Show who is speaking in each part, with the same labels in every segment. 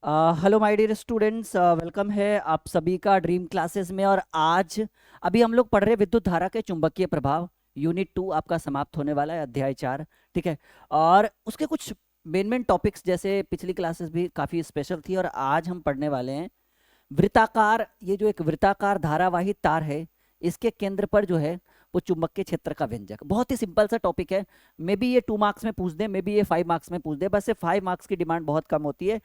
Speaker 1: Hello my dear students, welcome है आप सभी का ड्रीम क्लासेस में। और आज अभी हम लोग पढ़ रहे हैं विद्युत धारा के चुंबकीय प्रभाव। यूनिट 2 आपका समाप्त होने वाला है, अध्याय 4। ठीक है। और उसके कुछ मेन टॉपिक्स, जैसे पिछली क्लासेस भी काफ़ी स्पेशल थी, और आज हम पढ़ने वाले हैं वृत्ताकार। ये जो एक वृत्ताकार धारावाही तार है, इसके केंद्र पर जो है वो चुंबकीय क्षेत्र का व्यंजक। बहुत ही सिंपल सा टॉपिक है। मे बी ये 2 मार्क्स में पूछ दे, मे बी ये 5 मार्क्स में पूछ दे, बस ये 5 मार्क्स की डिमांड बहुत कम होती है।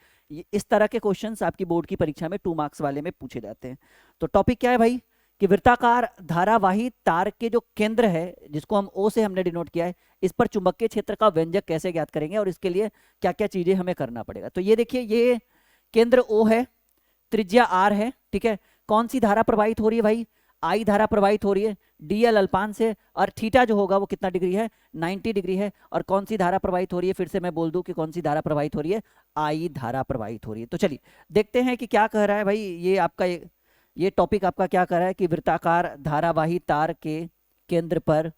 Speaker 1: इस तरह के क्वेश्चंस आपकी बोर्ड की परीक्षा में 2 मार्क्स वाले में पूछे जाते हैं। तो टॉपिक क्या है भाई? कि वृत्ताकार धारावाही तार के जो केंद्र है, जिसको हम ओ से हमने डिनोट किया है, इस पर चुंबकीय क्षेत्र का व्यंजक कैसे ज्ञात करेंगे और इसके लिए क्या क्या चीजें हमें करना पड़ेगा। तो ये देखिए, ये केंद्र ओ है, त्रिज्या आर है। ठीक है। कौन सी धारा प्रवाहित हो रही है भाई? आई धारा प्रवाहित हो रही है डीएल अल्पान से, और थीटा जो होगा वो कितना डिग्री है? 90 डिग्री है। और कौन सी धारा प्रवाहित हो रही है? फिर से मैं बोल दूं कि कौन सी धारा प्रवाहित हो रही है? आई धारा प्रवाहित हो रही है। तो चलिए देखते हैं कि क्या कह रहा है भाई। ये आपका ये टॉपिक आपका क्या कह रहा है कि वृत्ताकार धारावाही तार के केंद्र पर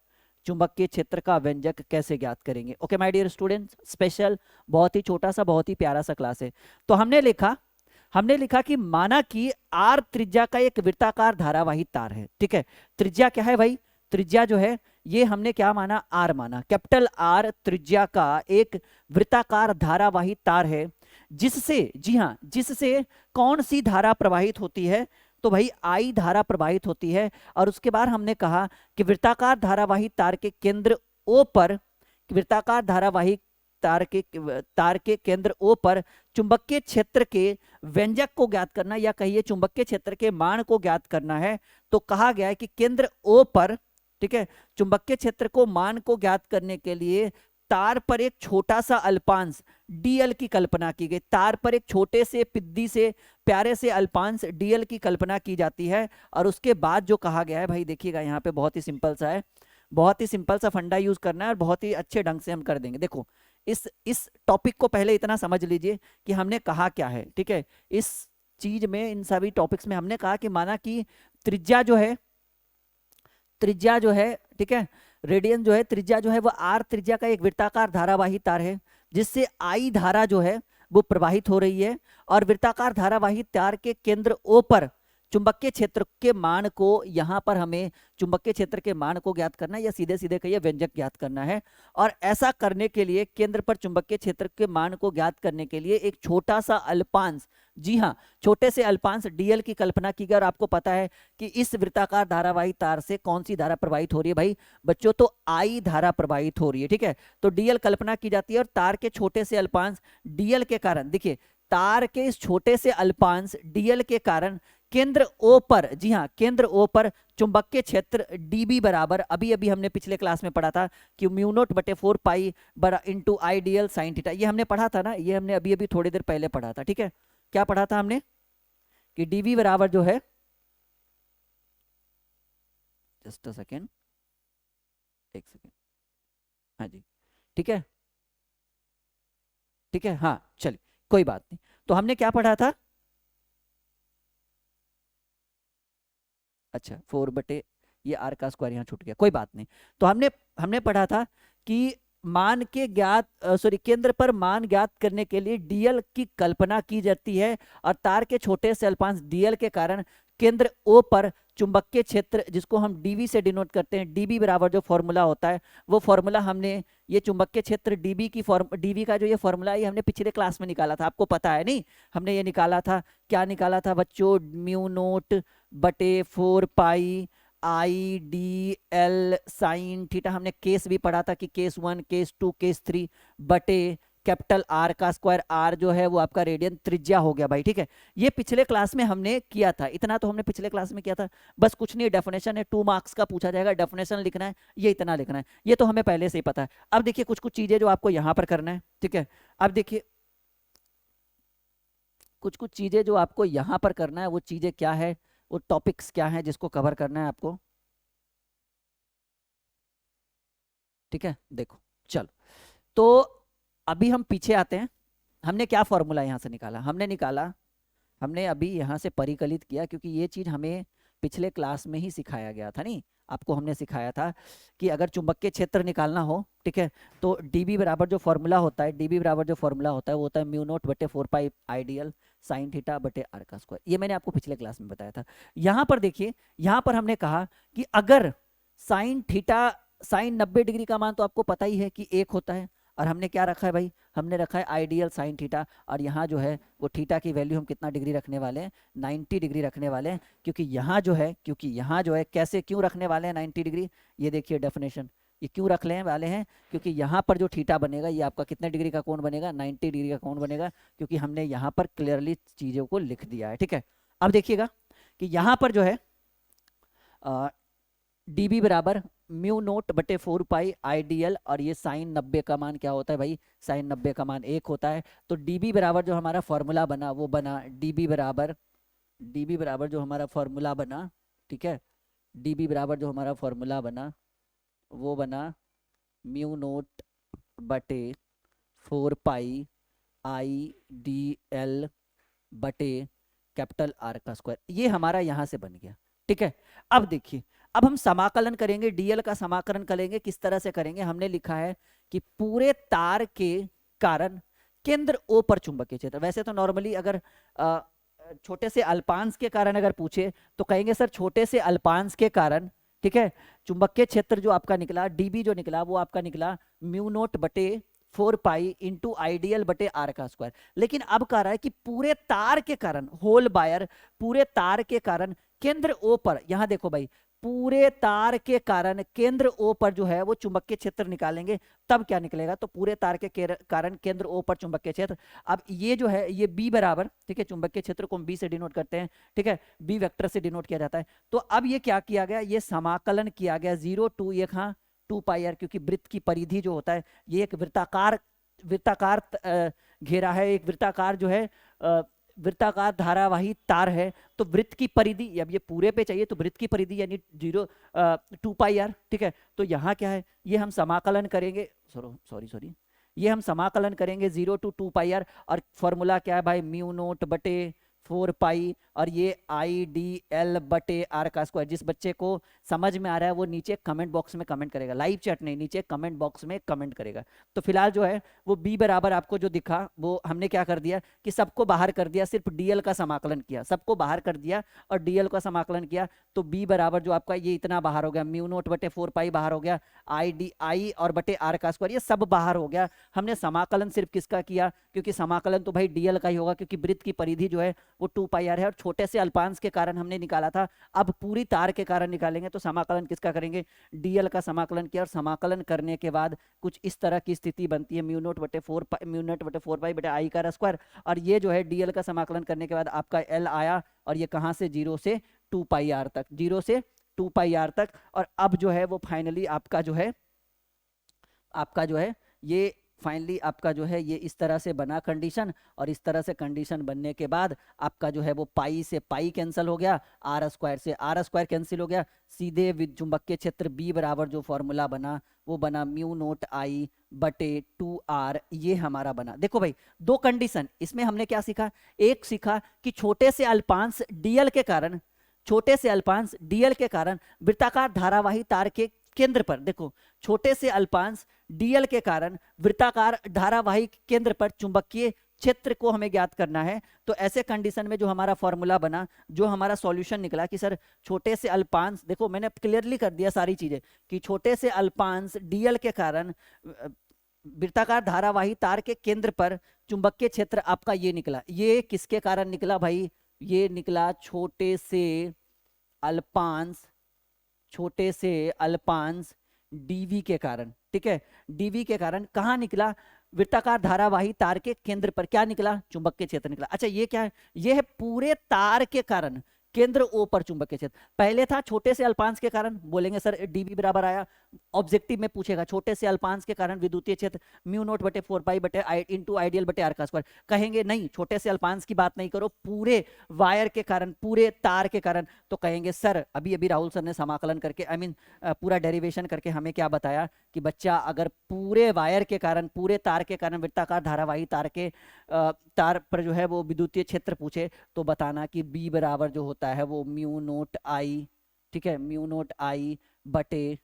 Speaker 1: चुंबकीय क्षेत्र का व्यंजक कैसे ज्ञात करेंगे। Okay my dear students, special, बहुत ही छोटा सा, बहुत ही प्यारा सा क्लास है। तो हमने लिखा कि माना कि आर त्रिज्या का एक वृत्ताकार धारावाही तार है। ठीक है। त्रिज्या क्या है भाई? त्रिज्या जो है, ये हमने क्या माना? आर माना। कैपिटल आर त्रिज्या का एक वृत्ताकार धारावाही तार है, जिससे, जी हां, जिससे कौन सी धारा प्रवाहित होती है? तो भाई आई धारा प्रवाहित होती है। और उसके बाद हमने कहा कि वृत्ताकार धारावाही तार के केंद्र ओ पर, वृत्ताकार धारावाही तार के केंद्र ओ पर चुंबकीय क्षेत्र के व्यंजक को ज्ञात करना, या कहिए चुंबकीय क्षेत्र के मान को ज्ञात करना है। तो कहा गया है कि केंद्र ओ पर, ठीक है, चुंबकीय क्षेत्र को मान को ज्ञात करने के लिए तार पर एक छोटा सा अल्पांश डीएल की कल्पना की गई। तार पर एक छोटे से पिद्दी से प्यारे से अल्पांश डीएल की कल्पना की जाती है। और उसके बाद जो कहा गया है भाई, देखिएगा यहाँ पे बहुत ही सिंपल सा है, बहुत ही सिंपल सा फंडा यूज करना है और बहुत ही अच्छे ढंग से हम कर देंगे। देखो, इस टॉपिक को पहले इतना समझ लीजिए कि हमने कहा क्या है। ठीक है। इस चीज में, इन सभी टॉपिक्स में हमने कहा कि माना कि त्रिज्या जो है, त्रिज्या जो है, ठीक है, रेडियन जो है, त्रिज्या जो है वो आर त्रिज्या का एक वृत्ताकार धारावाही तार है, जिससे आई धारा जो है वो प्रवाहित हो रही है। और वृत्ताकार धारावाही तार के केंद्र ओ पर चुंबकीय क्षेत्र के मान को, यहां पर हमें चुंबकीय क्षेत्र के मान को ज्ञात करना है, या सीधे सीधे कहिए व्यंजक ज्ञात करना है। और ऐसा करने के लिए, केंद्र पर चुंबकीय क्षेत्र के मान को ज्ञात करने के लिए एक छोटा सा अल्पांश, जी हाँ, छोटे से अल्पांश डीएल की कल्पना की गई। और आपको पता है कि इस वृत्ताकार धारावाही तार से कौन सी धारा प्रवाहित हो रही है भाई बच्चों? तो आई धारा प्रवाहित हो रही है। ठीक है। तो डीएल कल्पना की जाती है, और तार के छोटे से अल्पांश डीएल के कारण, देखिए, तार के इस छोटे से अल्पांश डीएल के कारण केंद्र ओ पर, जी हां, केंद्र ओ पर चुंबकीय क्षेत्र डीबी बराबर, अभी अभी हमने पिछले क्लास में पढ़ा था कि म्यू नोट बटे 4 पाई बरा इंटू आई डीएल साइन थीटा। ये हमने पढ़ा था ना, ये हमने अभी अभी थोड़ी देर पहले पढ़ा था। ठीक है। क्या पढ़ा था हमने? कि डीवी बराबर जो है, जस्ट अ सेकेंड, एक सेकेंड, हाँ जी, ठीक है, ठीक है, हाँ चलिए, कोई बात नहीं। तो हमने क्या पढ़ा था? अच्छा, 4 बटे, ये आर का स्क्वायर यहाँ छूट गया, कोई बात नहीं। तो हमने हमने पढ़ा था कि मान के ज्ञात, सॉरी, केंद्र पर मान ज्ञात करने के लिए डीएल की कल्पना की जाती है, और तार के छोटे से अल्पांश डीएल के कारण केंद्र ओ पर चुंबकीय क्षेत्र, जिसको हम डीवी से डिनोट करते हैं, डीबी बराबर जो फॉर्मूला होता है, वो फॉर्मूला हमने, ये चुंबकीय क्षेत्र डीबी की डीवी का जो ये फॉर्मूला, ये हमने पिछले क्लास में निकाला था, आपको पता है नहीं? हमने ये निकाला था, क्या निकाला था बच्चों? म्यू नोट बटे 4 pi I d l sine theta. हमने केस भी पढ़ा था कि केस 1, केस 2, केस 3 बटे कैपिटल आर का स्क्वायर। आर जो है वो आपका रेडियन त्रिज्या हो गया भाई। ठीक है। ये पिछले क्लास में हमने किया था, इतना तो हमने पिछले क्लास में किया था। बस कुछ नहीं, डेफिनेशन है, 2 मार्क्स का पूछा जाएगा, डेफिनेशन लिखना है, ये इतना लिखना है, ये तो हमें पहले से ही पता है। अब देखिए कुछ कुछ चीजें जो आपको यहां पर करना है। ठीक है। अब देखिए कुछ कुछ चीजें जो आपको यहां पर करना है, वो चीजें क्या है, वो टॉपिक्स क्या है जिसको कवर करना है आपको। ठीक है। देखो, चलो, तो अभी हम पीछे आते हैं। हमने क्या फॉर्मूला यहां से निकाला? हमने अभी यहां से परिकलित किया, क्योंकि ये चीज हमें पिछले क्लास में ही सिखाया गया था, नहीं आपको हमने सिखाया था कि अगर चुंबकीय क्षेत्र निकालना हो, ठीक है, तो डीबी बराबर जो फॉर्मूला होता है, डीबी बराबर जो फॉर्मूला होता है वो होता है म्यू नोट बटे 4 पाई आइडियल साइन थीटा बटे आर का स्क्वायर। ये मैंने आपको पिछले क्लास में बताया था। यहाँ पर देखिए, यहाँ पर हमने कहा कि अगर साइन थीटा, साइन 90 डिग्री का मान तो आपको पता ही है कि 1 होता है, और हमने क्या रखा है भाई, हमने रखा है आइडियल साइन थीटा, और यहाँ जो है वो थीटा की वैल्यू हम कितना डिग्री रखने वाले हैं, 90 डिग्री रखने वाले हैं। क्योंकि यहाँ जो है, क्योंकि यहाँ जो है कैसे क्यों रखने वाले हैं 90 डिग्री, ये देखिए डेफिनेशन, ये क्यों रख ले वाले हैं, क्योंकि यहाँ पर जो थीटा बनेगा ये आपका कितने डिग्री का कोण बनेगा, 90 डिग्री का कोण बनेगा, क्योंकि हमने यहाँ पर क्लियरली चीजों को लिख दिया है, ठीक है। अब देखिएगा कि यहाँ पर जो है डीबी बराबर म्यू नोट बटे 4 पाई आइडियल, और ये साइन 90 का मान क्या होता है भाई, साइन 90 का मान 1 होता है। तो डीबी बराबर जो हमारा फॉर्मूला बना वो बना डीबी बराबर जो हमारा फॉर्मूला बना, ठीक है, डीबी बराबर जो हमारा फॉर्मूला बना वो बना म्यू नोट बटे 4 पाई आई डी एल बटे कैपिटल आर का स्क्वायर। ये हमारा यहां से बन गया, ठीक है। अब देखिए, अब हम समाकलन करेंगे, डीएल का समाकलन करेंगे, किस तरह से करेंगे, हमने लिखा है कि पूरे तार के कारण केंद्र ओ पर चुंबकीय क्षेत्र। वैसे तो नॉर्मली अगर छोटे से अल्पांश के कारण अगर पूछे तो कहेंगे सर छोटे से अल्पांश के कारण, ठीक है, चुंबकीय क्षेत्र जो आपका निकला डीबी जो निकला वो आपका निकला म्यू नोट बटे 4 पाई इंटू आइडियल बटे आर का स्क्वायर। लेकिन अब कह रहा है कि पूरे तार के कारण, होल बायर, पूरे तार के कारण केंद्र ओ पर, यहां देखो भाई, पूरे तार के कारण केंद्र ओ पर जो है वो चुंबकीय क्षेत्र निकालेंगे, तब क्या निकलेगा, तो पूरे तार के कारण केंद्र ओ पर चुंबकीय क्षेत्र। अब ये जो है ये बी बराबर, ठीक है, चुंबकीय क्षेत्र को हम बी से डिनोट करते हैं, ठीक है, बी वेक्टर से डिनोट किया जाता है। तो अब ये क्या किया गया, ये समाकलन किया गया 0 टू ये कहा 2 पाई आर, क्योंकि वृत्त की परिधि जो होता है ये एक वृत्ताकार घेरा है, एक वृत्ताकार जो है वृत्ताकार धारावाही तार है। तो वृत्त की परिधि, अब ये पूरे पे चाहिए तो वृत्त की परिधि यानी 2 पाई आर, ठीक है। तो यहाँ क्या है, ये हम समाकलन करेंगे, सॉरी ये हम समाकलन करेंगे 0 टू 2 पाई आर, और फॉर्मूला क्या है भाई, म्यू नोट बटे 4 पाई और ये आई डी एल बटे आर का स्क्वायर। जिस बच्चे को समझ में आ रहा है वो नीचे कमेंट बॉक्स में कमेंट करेगा, लाइव चैट नहीं, नीचे कमेंट बॉक्स में कमेंट करेगा। तो फिलहाल जो है वो बी बराबर आपको जो दिखा वो हमने क्या कर दिया कि सबको बाहर कर दिया, सिर्फ डीएल का समाकलन किया, सबको बाहर कर दिया और डीएल का समाकलन किया। तो बी बराबर जो आपका ये इतना बाहर हो गया, म्यू नोट बटे 4 पाई बाहर हो गया, आई और बटे आर का स्क्वायर ये सब बाहर हो गया। हमने समाकलन सिर्फ किसका किया, क्योंकि समाकलन तो भाई डीएल का ही होगा, क्योंकि वृत्त की परिधि जो है वो 2 पाई आर है और छोटे से अल्पांश के कारण हमने निकाला था। अब पूरी तार के कारण निकालेंगे तो समाकलन किसका करेंगे, डीएल का समाकलन किया, और समाकलन करने के बाद कुछ इस तरह की स्थिति बनती है, म्यू नोट बटे 4 पाई बटे आई का स्क्वायर। और ये जो है डीएल का समाकलन करने के बाद आपका एल आया, और ये कहां से 0 से 2 पाई आर तक, 0 से 2 पाई आर तक। और अब जो है वो फाइनली आपका जो है ये फाइनली आपका जो है ये इस तरह से बना कंडीशन, और इस तरह से कंडीशन बनने के बाद आपका जो है वो पाई से पाई कैंसिल हो गया, आर स्क्वायर से आर स्क्वायर कैंसिल हो गया, सीधे चुंबकीय क्षेत्र बी बराबर जो फॉर्मूला बना वो बना म्यू नोट आई बटे 2 आर, ये हमारा बना। देखो भाई दो कंडीशन इसमें हमने क्या सीखा, एक सीखा कि छोटे से अल्पांश डीएल के कारण, छोटे से अल्पांश डीएल के कारण वृत्ताकार धारावाही तार के केंद्र पर, देखो छोटे से अल्पांश डीएल के कारण वृत्ताकार धारावाही केंद्र पर चुंबकीय क्षेत्र को हमें ज्ञात करना है। तो ऐसे कंडीशन में जो हमारा फॉर्मूला बना, जो हमारा सॉल्यूशन निकला कि सर छोटे से अल्पांश, देखो मैंने क्लियरली कर दिया सारी चीजें कि छोटे से अल्पांश डीएल के कारण वृत्ताकार धारावाही तार के केंद्र पर चुंबकीय क्षेत्र आपका ये निकला। ये किसके कारण निकला भाई, ये निकला छोटे से अल्पांश डीवी के कारण, ठीक है, डीवी के कारण कहाँ निकला, वृत्ताकार धारावाही तार के केंद्र पर क्या निकला, चुंबकीय क्षेत्र निकला। अच्छा ये क्या है, ये है पूरे तार के कारण केंद्र ओ पर चुंबकीय क्षेत्र। पहले था छोटे से अल्पांश के कारण, बोलेंगे सर डीबी बराबर आया, ऑब्जेक्टिव में पूछेगा छोटे से अल्पांश के कारण विद्युतीय क्षेत्र म्यू नोट बटे 4 पाई बटे इंटू आइडियल बटे आर का स्क्वायर। कहेंगे नहीं, छोटे से अल्पांश की बात नहीं करो, पूरे वायर के कारण, पूरे तार के कारण। तो कहेंगे सर अभी अभी राहुल सर ने समाकलन करके पूरा डेरिवेशन करके हमें क्या बताया कि बच्चा अगर पूरे वायर के कारण, पूरे तार के कारण वृत्ताकार धारावाही तार पर जो है वो विद्युतीय क्षेत्र पूछे तो बताना कि बी बराबर जो होता है वो म्यू नोट आई, ठीक है, म्यू नोट आई बटे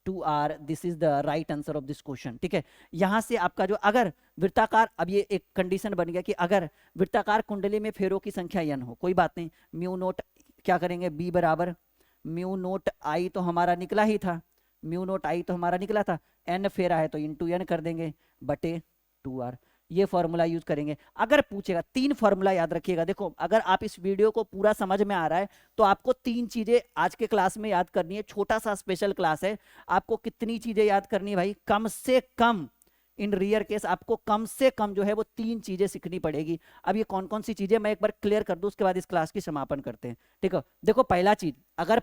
Speaker 1: 2r। This is the right answer of this question, ठीक है। यहां से आपका जो अगर वृत्ताकार, अब ये एक कंडीशन बन गया कि अगर वृत्ताकार कुंडली में फेरों की संख्या n हो, कोई बात नहीं, म्यू नोट क्या करेंगे, b बराबर म्यू नोट आई तो हमारा निकला ही था, म्यू नोट आई तो हमारा निकला था, n फेरा है तो इंटू n कर देंगे बटे 2r। ये फॉर्मूला यूज करेंगे। अगर पूछेगा, 3 फॉर्मूला याद रखिएगा। देखो अगर आप इस वीडियो को पूरा समझ में आ रहा है तो आपको 3 चीजें आज के क्लास में याद करनी है। छोटा सा स्पेशल क्लास है, आपको कितनी चीजें याद करनी है भाई, कम से कम, इन रियर केस आपको कम से कम जो है वो 3 चीजें सीखनी पड़ेगी। अब ये कौन कौन सी चीजें मैं एक बार क्लियर कर दूं, उसके बाद इस क्लास की समापन करते हैं, ठीक है। देखो पहला चीज, अगर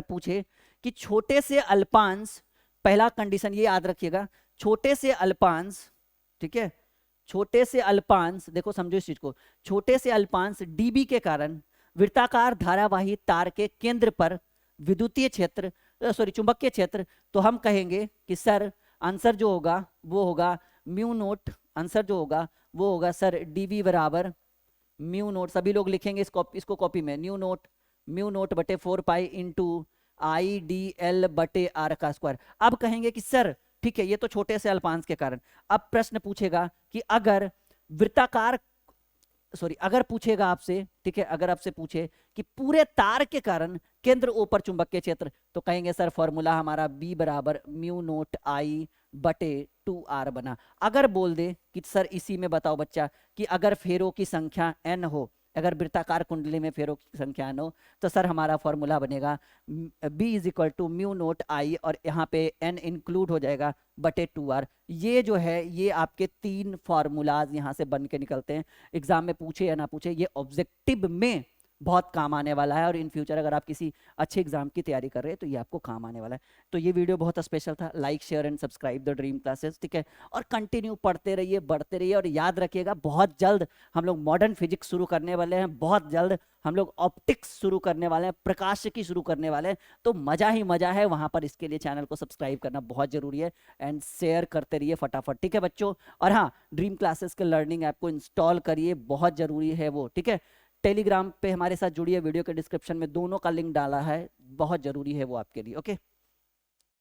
Speaker 1: पूछे कि छोटे से अल्पांश, पहला कंडीशन ये याद रखिएगा, छोटे से अल्पांश, ठीक है, छोटे से अल्पांश, देखो समझो इस चीज को, छोटे से अल्पांश dB के कारण वृत्ताकार धारावाही तार के केंद्र पर विद्युतीय क्षेत्र, चुंबकीय क्षेत्र, तो हम कहेंगे कि सर आंसर जो होगा वो होगा म्यू नोट, आंसर जो होगा वो होगा सर dV बराबर म्यू नोट, सभी लोग लिखेंगे इसको कॉपी में, म्यू नोट बटे 4 पाई इंटू IDL बटे आर का स्क्वायर। अब कहेंगे कि सर ठीक है, ये तो छोटे से अल्पांश के कारण। अब प्रश्न पूछेगा कि अगर अगर पूछेगा आपसे, ठीक है, अगर आपसे पूछे कि पूरे तार के कारण केंद्र O पर चुंबकीय क्षेत्र, तो कहेंगे सर फॉर्मूला हमारा B बराबर म्यू नोट आई बटे 2r बना। अगर बोल दे कि सर इसी में बताओ बच्चा कि अगर फेरों की संख्या n हो, अगर वृत्ताकार कुंडली में फेरों की संख्या न हो, तो सर हमारा फॉर्मूला बनेगा B is equal to mu naught I, और यहाँ पे n इंक्लूड हो जाएगा बटे 2r। ये जो है ये आपके 3 फॉर्मूलाज यहाँ से बन के निकलते हैं। एग्जाम में पूछे या ना पूछे, ये ऑब्जेक्टिव में बहुत काम आने वाला है, और इन फ्यूचर अगर आप किसी अच्छे एग्जाम की तैयारी कर रहे हैं तो ये आपको काम आने वाला है। तो ये वीडियो बहुत स्पेशल था। Like share and subscribe the dream classes, ठीक है, और कंटिन्यू पढ़ते रहिए, बढ़ते रहिए, और याद रखिएगा बहुत जल्द हम लोग मॉडर्न फिजिक्स शुरू करने वाले हैं, बहुत जल्द हम लोग ऑप्टिक्स शुरू करने वाले हैं, प्रकाशिकी शुरू करने वाले हैं। तो मजा ही मजा है वहां पर। इसके लिए चैनल को सब्सक्राइब करना बहुत जरूरी है, एंड शेयर करते रहिए फटाफट, ठीक है बच्चों। और हाँ, ड्रीम क्लासेस के लर्निंग ऐप को इंस्टॉल करिए, बहुत जरूरी है वो, ठीक है। टेलीग्राम पे हमारे साथ जुड़िए, वीडियो के डिस्क्रिप्शन में दोनों का लिंक डाला है, बहुत जरूरी है वो आपके लिए, ओके।